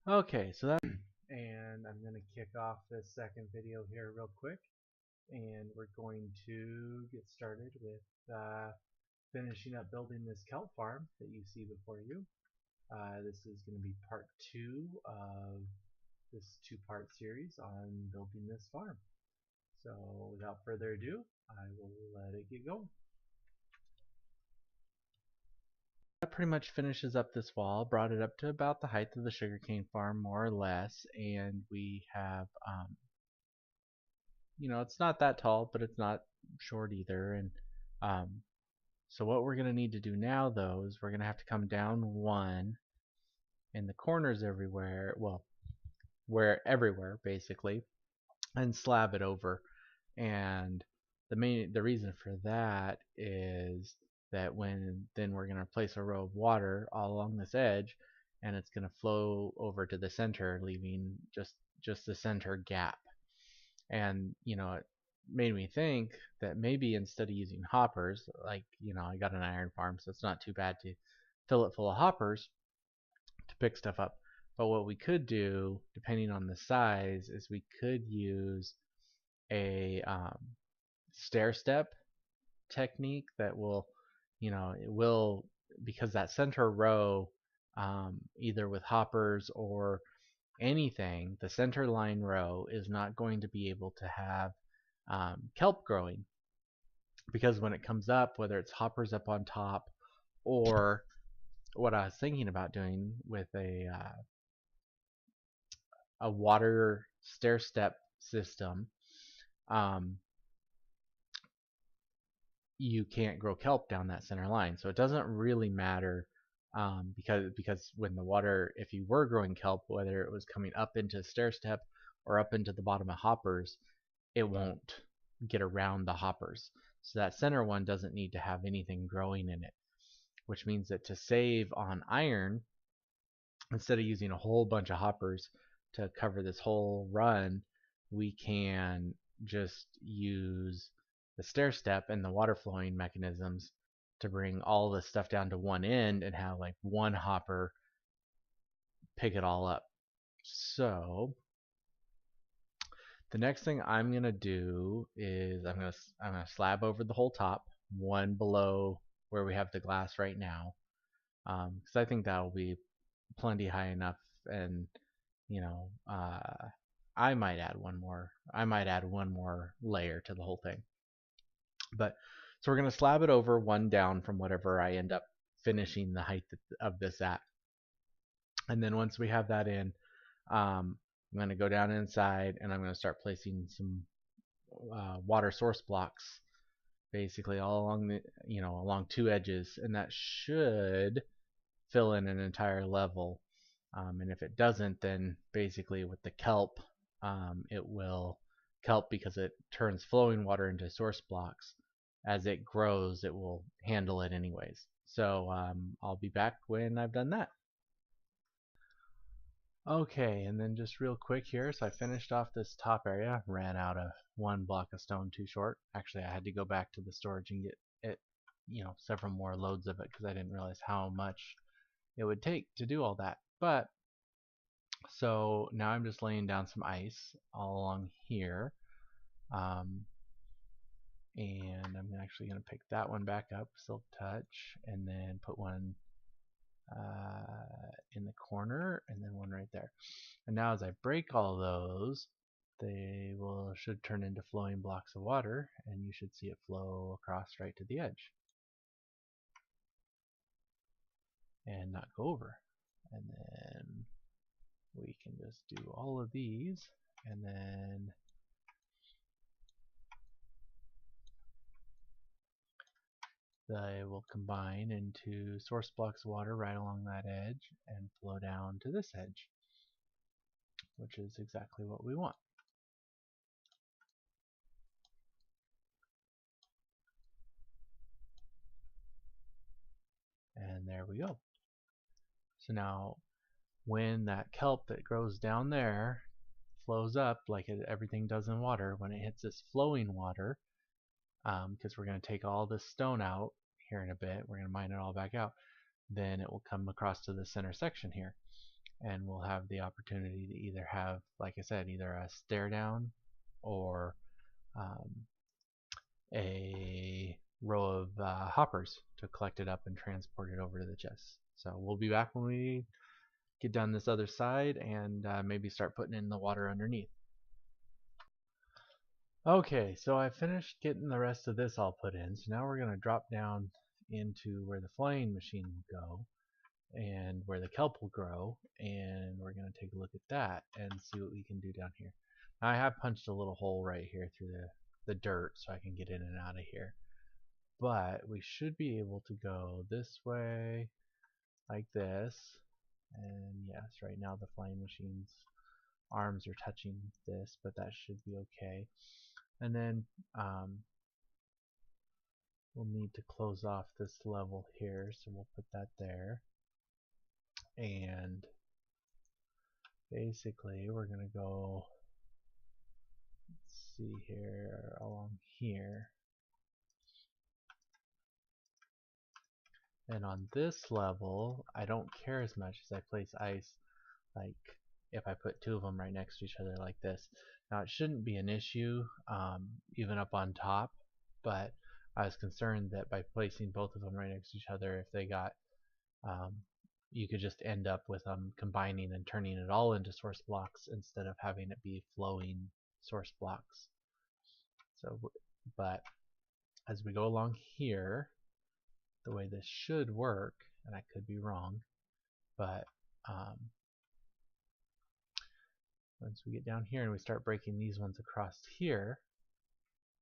Okay, so that and I'm going to kick off this second video here real quick, and we're going to get started with finishing up building this kelp farm that you see before you. This is going to be part two of this two-part series on building this farm. So without further ado, I will let it get going. That pretty much finishes up this wall, brought it up to about the height of the sugarcane farm, more or less, and we have, it's not that tall, but it's not short either, and um, so what we're going to need to do now, though, is we're going to have to come down one in the corners everywhere, well, everywhere, basically, and slab it over, and the reason for that is that then we're going to place a row of water all along this edge, and it's going to flow over to the center, leaving just the center gap. And it made me think that maybe instead of using hoppers, like I got an iron farm, so it's not too bad to fill it full of hoppers to pick stuff up. But what we could do, depending on the size, is we could use a stair step technique that will, it will, because that center row, either with hoppers or anything, the center line row is not going to be able to have kelp growing, because when it comes up, whether it's hoppers up on top or what I was thinking about doing with a water stair step system, um, you can't grow kelp down that center line. So it doesn't really matter, because when the water, if you were growing kelp, whether it was coming up into stair step or up into the bottom of hoppers, it won't get around the hoppers. So that center one doesn't need to have anything growing in it, which means that to save on iron, instead of using a whole bunch of hoppers to cover this whole run, we can just use the stair step and the water flowing mechanisms to bring all the stuff down to one end and have like one hopper pick it all up. So the next thing I'm going to do is I'm going to slab over the whole top, one below where we have the glass right now, because I think that will be plenty high enough. And I might add one more. I might add one more layer to the whole thing. But so we're going to slab it over one down from whatever I end up finishing the height of this at. And then once we have that in, I'm going to go down inside and I'm going to start placing some water source blocks, basically all along along two edges, and that should fill in an entire level. And if it doesn't, then basically with the kelp, it will kelp, because it turns flowing water into source blocks. As it grows, it will handle it anyways. So I'll be back when I've done that. Okay, and then just real quick here, so I finished off this top area, ran out of one block of stone too short. Actually, I had to go back to the storage and get it, several more loads of it, because I didn't realize how much it would take to do all that. But so now I'm just laying down some ice all along here, and I'm actually going to pick that one back up, Silk Touch, and then put one in the corner, and then one right there. And now as I break all those, they should turn into flowing blocks of water, and you should see it flow across right to the edge and not go over. And then we can just do all of these, and then they will combine into source blocks of water right along that edge and flow down to this edge, which is exactly what we want. And there we go. So now when that kelp that grows down there flows up like everything does in water, when it hits this flowing water, because we're going to take all this stone out here in a bit, we're going to mine it all back out, then it will come across to the center section here. and we'll have the opportunity to either have, like I said, either a stare down or um, a row of hoppers to collect it up and transport it over to the chest. So we'll be back when we get down this other side and maybe start putting in the water underneath. Okay, so I finished getting the rest of this all put in, so now we're going to drop down into where the flying machine will go and where the kelp will grow, and we're going to take a look at that and see what we can do down here. Now I have punched a little hole right here through the dirt so I can get in and out of here, but we should be able to go this way like this, and yes, right now the flying machine's arms are touching this, but that should be okay. And then we'll need to close off this level here, so we'll put that there. And basically we're going to go, let's see here, along here. And on this level, I don't care as much as I place ice, like if I put two of them right next to each other like this. Now it shouldn't be an issue, even up on top, but I was concerned that by placing both of them right next to each other, if they got, you could just end up with them combining and turning it all into source blocks instead of having it be flowing source blocks. So, but as we go along here, the way this should work, and I could be wrong, but once we get down here and we start breaking these ones across here,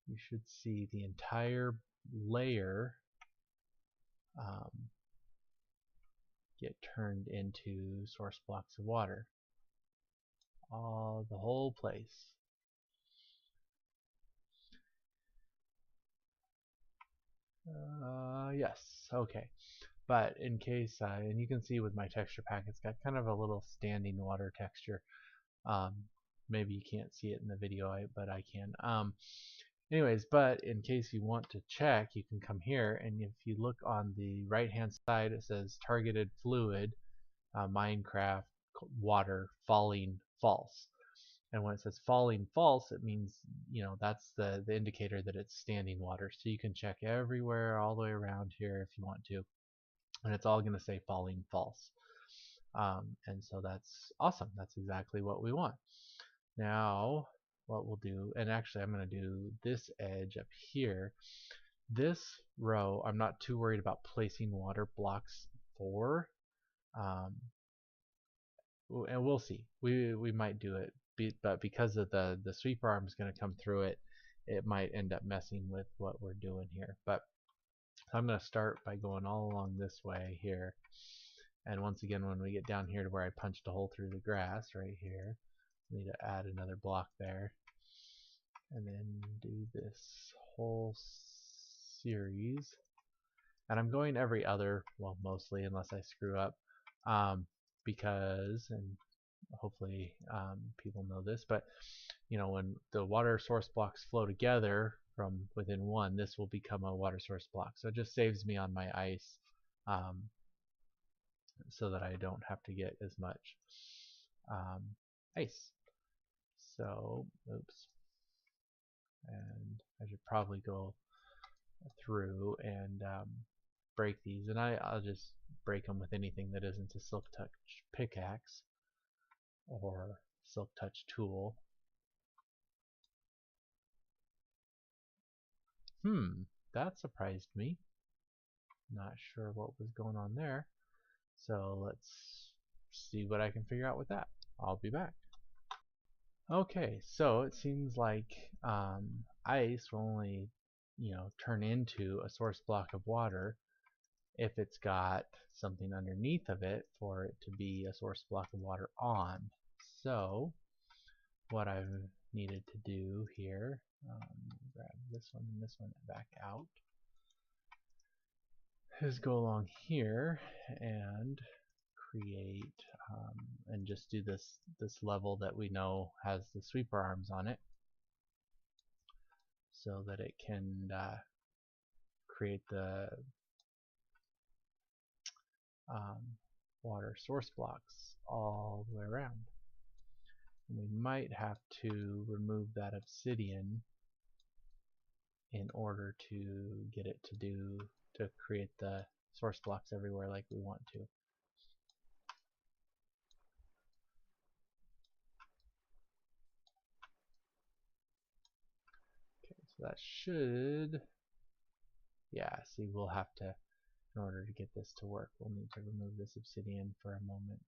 you should see the entire layer get turned into source blocks of water. The whole place. Yes, okay. But in case, and you can see with my texture pack, it's got kind of a little standing water texture. Maybe you can't see it in the video, but I can. Anyways, but in case you want to check, you can come here, and if you look on the right hand side, it says targeted fluid, Minecraft water falling false. And when it says falling false, it means, you know, that's the indicator that it's standing water. So you can check everywhere all the way around here if you want to, and it's all going to say falling false. And so that's awesome. That's exactly what we want. Now what we'll do, and actually I'm going to do this edge up here. This row I'm not too worried about placing water blocks for, and we'll see. We might do it, but because of the sweeper arm is going to come through it, it might end up messing with what we're doing here. But I'm going to start by going all along this way here. And once again, when we get down here to where I punched a hole through the grass right here, I need to add another block there. And then do this whole series. And I'm going every other, well, mostly, unless I screw up, because, and hopefully people know this, but you know, when the water source blocks flow together from within one, this will become a water source block. So it just saves me on my ice, so that I don't have to get as much ice. So, oops. And I should probably go through and break these, and I'll just break them with anything that isn't a silk touch pickaxe or silk touch tool. That surprised me. Not sure what was going on there. So let's see what I can figure out with that. I'll be back. Okay, so it seems like ice will only, you know, turn into a source block of water if it's got something underneath of it for it to be a source block of water on. So what I've needed to do here, grab this one and this one back out, is go along here and create and just do this level that we know has the sweeper arms on it, so that it can create the water source blocks all the way around. And we might have to remove that obsidian in order to get it to create the source blocks everywhere like we want to. Okay, so that should, yeah, see, we'll have to, in order to get this to work, we'll need to remove this obsidian for a moment.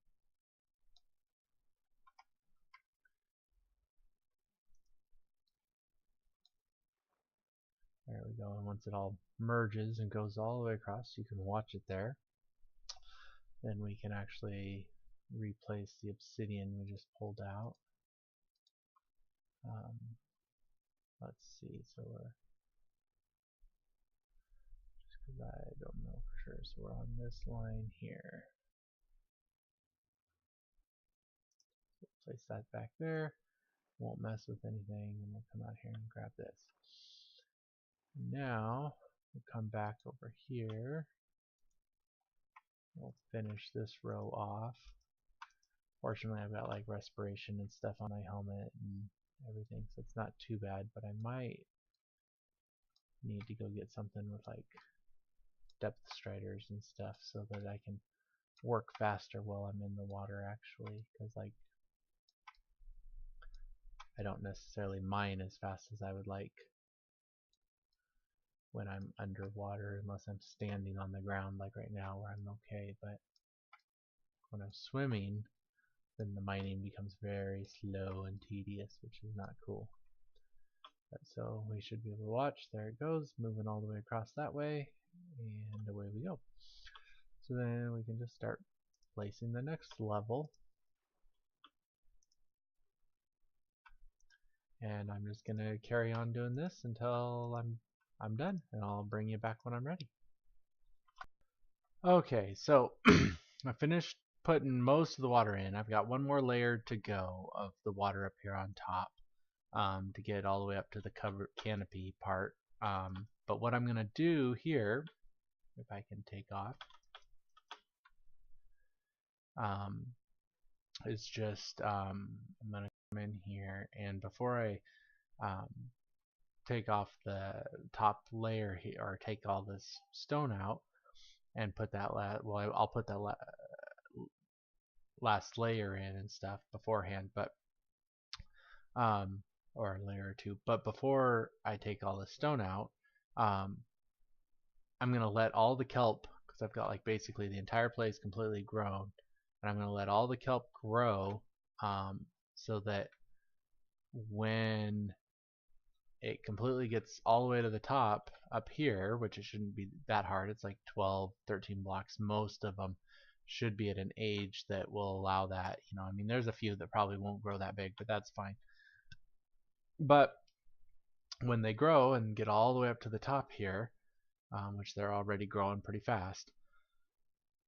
There we go, and once it all merges and goes all the way across, you can watch it there. Then we can actually replace the obsidian we just pulled out. Let's see, so we're, just because I don't know for sure, so we're on this line here. Place that back there, won't mess with anything, and we'll come out here and grab this. Now, we'll come back over here. We'll finish this row off. Fortunately, I've got like respiration and stuff on my helmet and everything, so it's not too bad, but I might need to go get something with like depth striders and stuff so that I can work faster while I'm in the water actually, because like I don't necessarily mine as fast as I would like when I'm underwater, unless I'm standing on the ground like right now where I'm okay, but when I'm swimming then the mining becomes very slow and tedious, which is not cool. But so we should be able to watch, there it goes, moving all the way across that way, and away we go. So then we can just start placing the next level. And I'm just gonna carry on doing this until I'm done, and I'll bring you back when I'm ready. Okay, so I finished putting most of the water in. I've got one more layer to go of the water up here on top to get it all the way up to the cover canopy part. But what I'm gonna do here, if I can take off, is just I'm gonna come in here, and before I take off the top layer here, or take all this stone out and put that I'll put that last layer in and stuff beforehand, but or a layer or two, but before I take all the stone out, I'm gonna let all the kelp, because I've got like basically the entire place completely grown, and I'm gonna let all the kelp grow so that when it completely gets all the way to the top up here, which it shouldn't be that hard, it's like 12, 13 blocks, most of them should be at an age that will allow that. You know, I mean, there's a few that probably won't grow that big, but that's fine. But when they grow and get all the way up to the top here, which they're already growing pretty fast,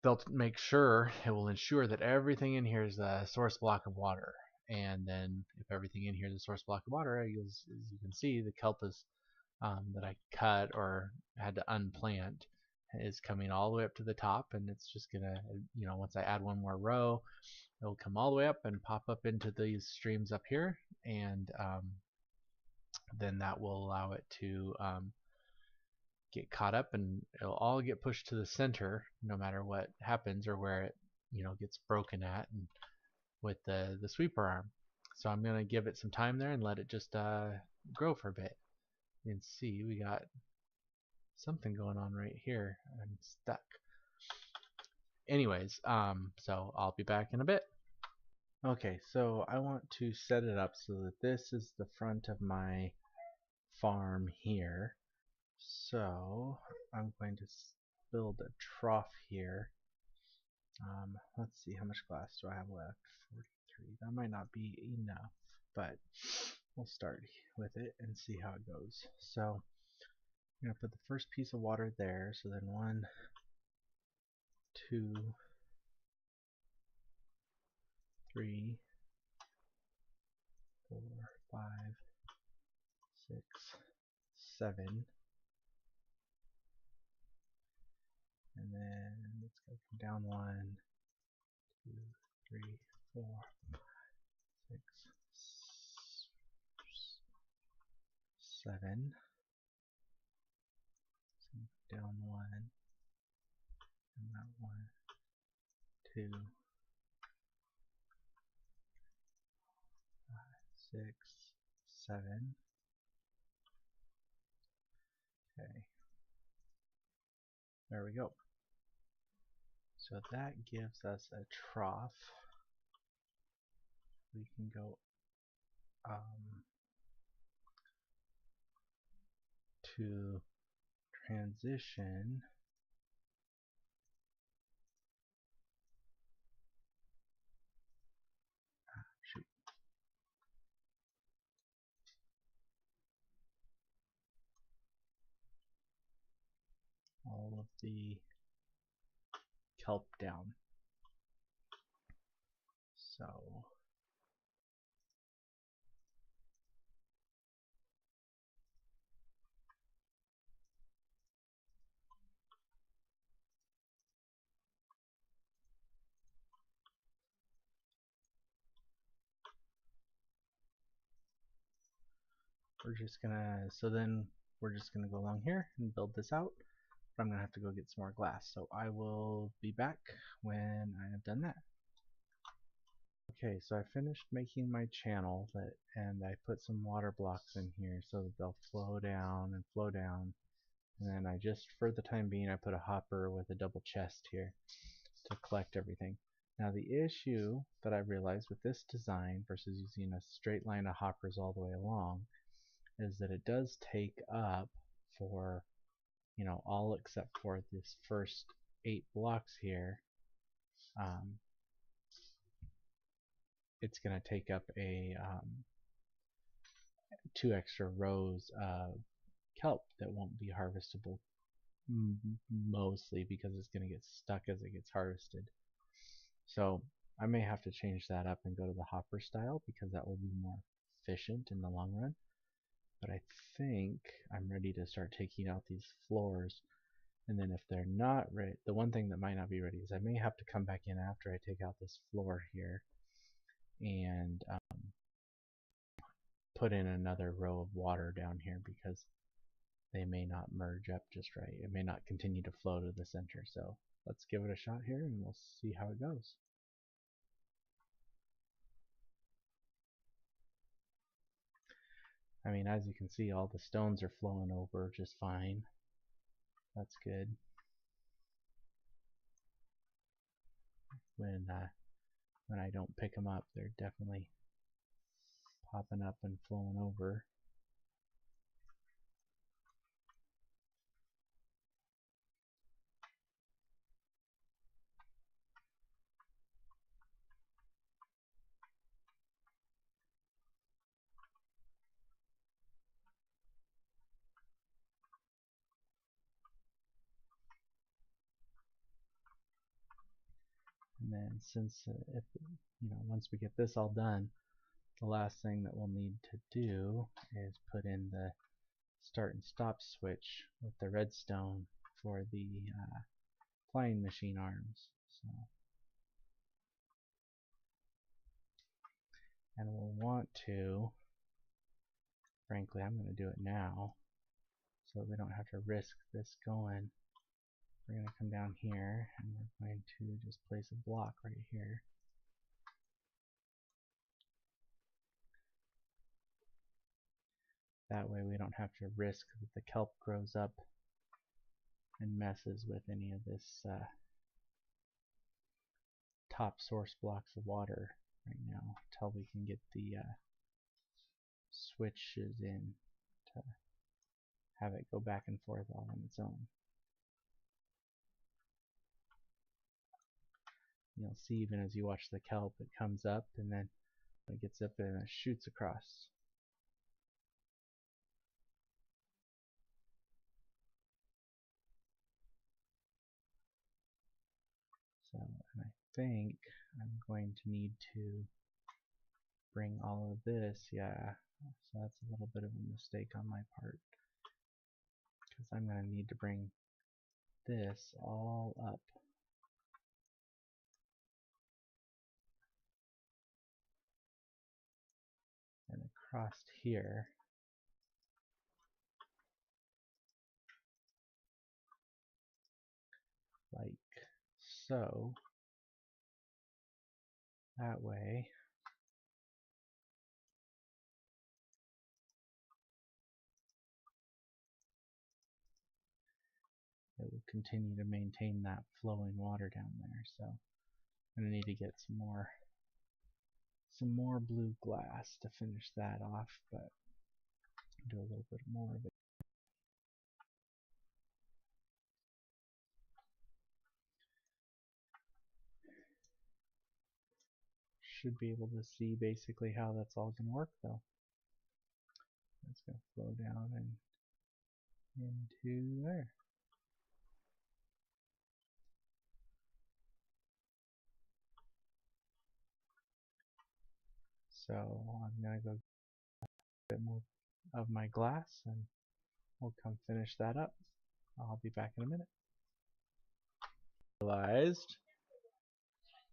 they'll make sure, it will ensure that everything in here is a source block of water. And then if everything in here is a source block of water, as you can see, the kelp is that I cut or had to unplant is coming all the way up to the top, and it's just gonna, you know, once I add one more row, it'll come all the way up and pop up into these streams up here, and then that will allow it to get caught up, and it'll all get pushed to the center no matter what happens or where it, you know, gets broken at, and with the sweeper arm. So I'm gonna give it some time there and let it just grow for a bit. You can see we got something going on right here. I'm stuck. Anyways, so I'll be back in a bit. Okay, so I want to set it up so that this is the front of my farm here. So I'm going to build a trough here. Let's see, how much glass do I have left? 43. That might not be enough, but we'll start with it and see how it goes. So I'm going to put the first piece of water there, so then 1, 2, 3, 4, 5, 6, 7, and then let's go down 1, 3, 4, 6, 7. So down 1, and that 1, 2, 5, 6, 7. Okay, there we go. So that gives us a trough. We can go to transition. Shoot. All of the kelp down. So we're just gonna, we're just gonna go along here and build this out. But I'm gonna have to go get some more glass. So I will be back when I have done that. Okay, so I finished making my channel and I put some water blocks in here so that they'll flow down and flow down. And then I just, for the time being, I put a hopper with a double chest here to collect everything. Now the issue that I realized with this design versus using a straight line of hoppers all the way along is that it does take up for, you know, all except for this first 8 blocks here. It's going to take up a 2 extra rows of kelp that won't be harvestable, mostly because it's going to get stuck as it gets harvested. So I may have to change that up and go to the hopper style because that will be more efficient in the long run. But I think I'm ready to start taking out these floors. And then if they're not ready, the one thing that might not be ready is I may have to come back in after I take out this floor here and put in another row of water down here because they may not merge up just right. It may not continue to flow to the center. So let's give it a shot here and we'll see how it goes. I mean, as you can see, all the stones are flowing over just fine. That's good. When I don't pick them up, they're definitely popping up and flowing over. And then if once we get this all done, the last thing that we'll need to do is put in the start and stop switch with the redstone for the flying machine arms. So, and we'll want to, frankly, I'm going to do it now so we don't have to risk this going. We're going to come down here and we're going to just place a block right here. That way we don't have to risk that the kelp grows up and messes with any of this top source blocks of water right now until we can get the switches in to have it go back and forth all on its own. You'll see even as you watch the kelp, it comes up and then it gets up and it shoots across. So, and I think I'm going to need to bring all of this, yeah, so that's a little bit of a mistake on my part, because I'm going to need to bring this all up. across here. Like so. That way. It will continue to maintain that flowing water down there. So I'm gonna need to get some more blue glass to finish that off, but do a little bit more of it. Should be able to see basically how that's all gonna work though. It's gonna flow down and into there. So I'm gonna go get a bit more of my glass and we'll come finish that up. I'll be back in a minute. Realized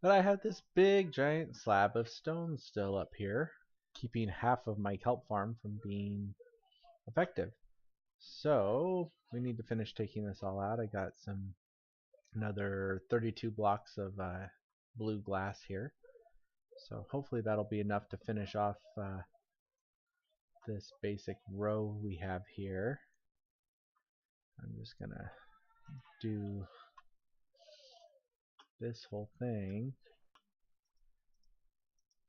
that I have this big giant slab of stone still up here, keeping half of my kelp farm from being effective. So we need to finish taking this all out. I got another 32 blocks of blue glass here. So hopefully that'll be enough to finish off this basic row we have here. I'm just gonna do this whole thing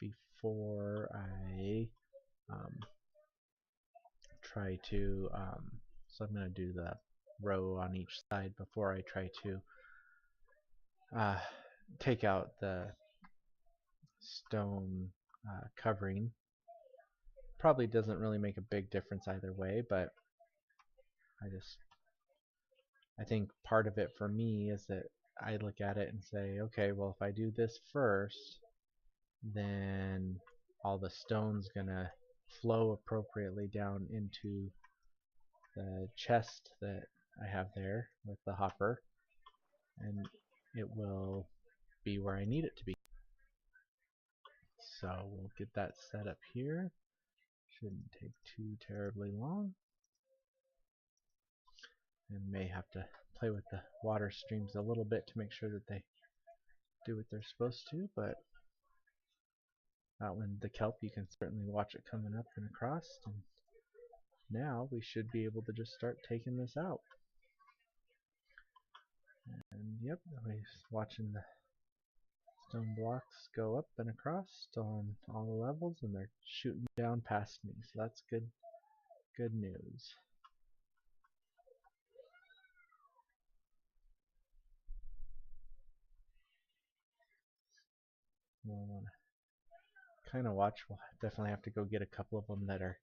before I try to so I'm gonna do the row on each side before I try to take out the stone covering. Probably doesn't really make a big difference either way, but I think part of it for me is that I look at it and say, okay, well, if I do this first, then all the stone's gonna flow appropriately down into the chest that I have there with the hopper, and it will be where I need it to be. So we'll get that set up here. Shouldn't take too terribly long. And may have to play with the water streams a little bit to make sure that they do what they're supposed to, but out in the kelp you can certainly watch it coming up and across, and now we should be able to just start taking this out. And yep, I'm watching the stone blocks go up and across on all the levels, and they're shooting down past me, so that's good news. We'll want to kind of watch. We'll definitely have to go get a couple of them that are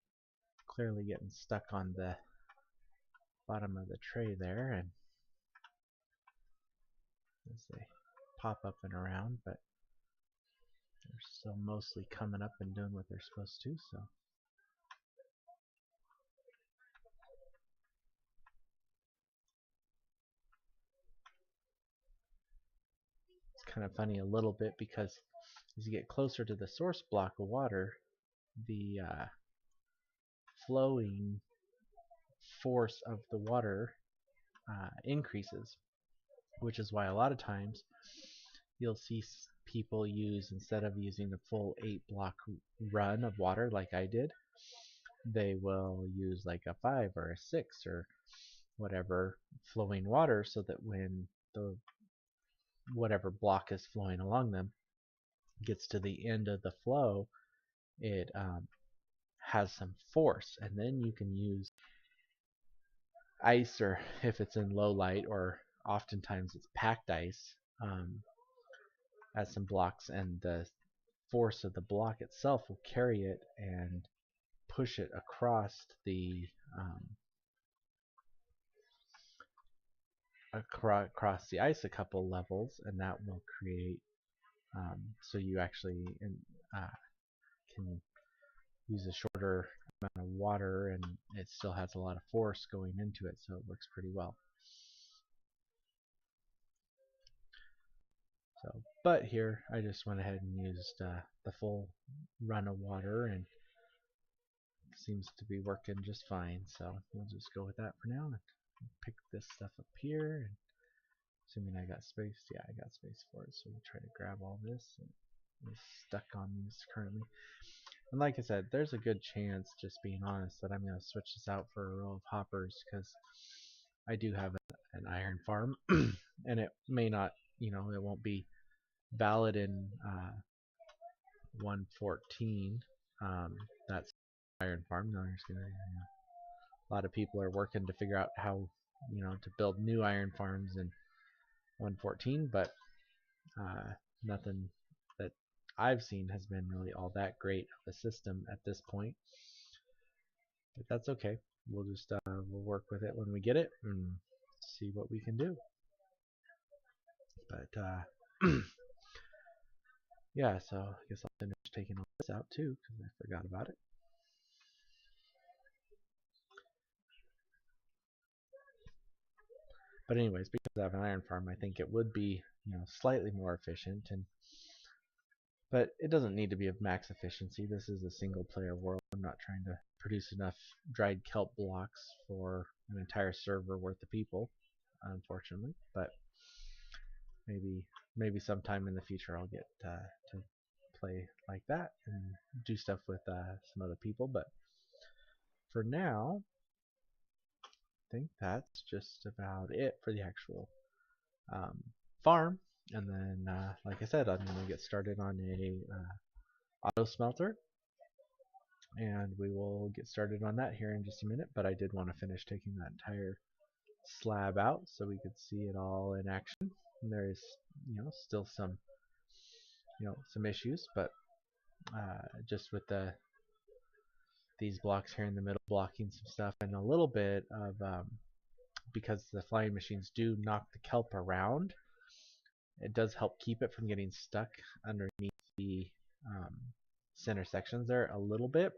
clearly getting stuck on the bottom of the tray there, and as they pop up and around, but they're still mostly coming up and doing what they're supposed to, so it's kind of funny a little bit because as you get closer to the source block of water, the flowing force of the water increases, which is why a lot of times you'll see people use, instead of using the full 8 block run of water like I did, they will use like a 5 or a 6 or whatever flowing water, so that when the whatever block is flowing along them gets to the end of the flow, it has some force, and then you can use ice, or if it's in low light, or oftentimes it's packed ice, as some blocks, and the force of the block itself will carry it and push it across the across the ice a couple levels, and that will create so you actually can use a shorter amount of water, and it still has a lot of force going into it, so it works pretty well. So, but here I just went ahead and used the full run of water, and seems to be working just fine, so we'll just go with that for now and pick this stuff up here. And assuming I got space, yeah, I got space for it, so we'll try to grab all this. And it's stuck on these currently. And like I said, there's a good chance, just being honest, that I'm going to switch this out for a row of hoppers because I do have an iron farm, and it may not, it won't be valid in 114. That's iron farm. No, there's gonna, a lot of people are working to figure out how, to build new iron farms in 114, but nothing that I've seen has been really all that great of a system at this point. But that's okay. We'll just we'll work with it when we get it and see what we can do. But yeah, so I guess I'll finish taking all this out too because I forgot about it. But anyways, because I have an iron farm, I think it would be, slightly more efficient, but it doesn't need to be of max efficiency. This is a single player world. I'm not trying to produce enough dried kelp blocks for an entire server worth of people, unfortunately. But maybe sometime in the future I'll get to play like that and do stuff with some other people. But for now, I think that's just about it for the actual farm. And then, like I said, I'm going to get started on a auto smelter, and we will get started on that here in just a minute. But I did want to finish taking that entire slab out so we could see it all in action. And there is, still some, some issues, but just with these blocks here in the middle blocking some stuff, and a little bit of because the flying machines do knock the kelp around, it does help keep it from getting stuck underneath the center sections there a little bit,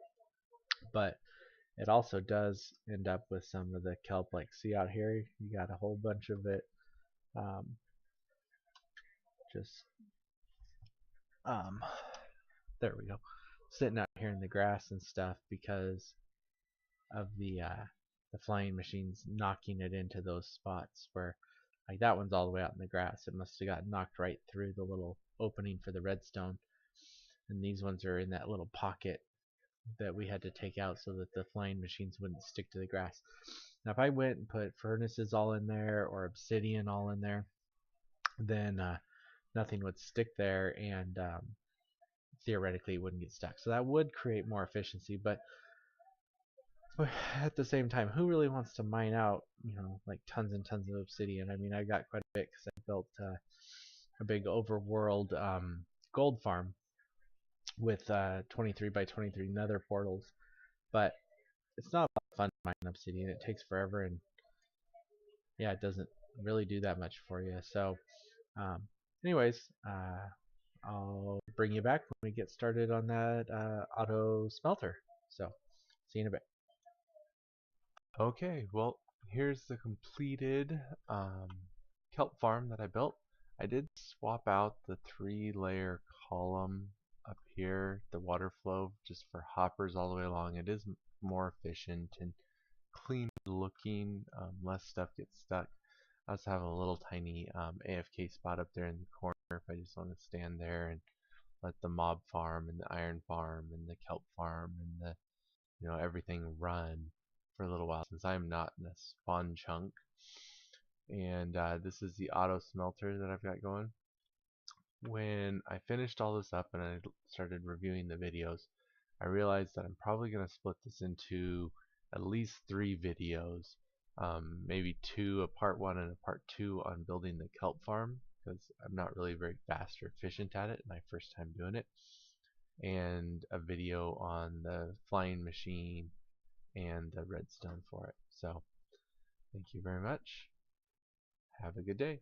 but it also does end up with some of the kelp, like see out here, you got a whole bunch of it just there we go, sitting out here in the grass and stuff because of the flying machines knocking it into those spots where, like, that one's all the way out in the grass. It must have got knocked right through the little opening for the redstone. And these ones are in that little pocket that we had to take out so that the flying machines wouldn't stick to the grass. Now if I went and put furnaces all in there or obsidian all in there, then nothing would stick there, and theoretically it wouldn't get stuck. So that would create more efficiency, but at the same time, who really wants to mine out, like tons and tons of obsidian? I mean, I got quite a bit because I built a big overworld gold farm with 23 by 23 nether portals, but it's not a lot of fun to mine obsidian. It takes forever, and yeah, it doesn't really do that much for you. So anyways, I'll bring you back when we get started on that auto smelter. So see you in a bit. Okay, well, here's the completed kelp farm that I built. I did swap out the 3-layer column up here, the water flow, just for hoppers all the way along. It is more efficient and clean looking, less stuff gets stuck. I also have a little tiny AFK spot up there in the corner if I just want to stand there and let the mob farm and the iron farm and the kelp farm and the everything run for a little while, since I'm not in a spawn chunk. And this is the auto smelter that I've got going. When I finished all this up and I started reviewing the videos, I realized that I'm probably going to split this into at least 3 videos, maybe 2, a part 1 and a part 2 on building the kelp farm, because I'm not really very fast or efficient at it, my first time doing it, and a video on the flying machine and the redstone for it. So thank you very much. Have a good day.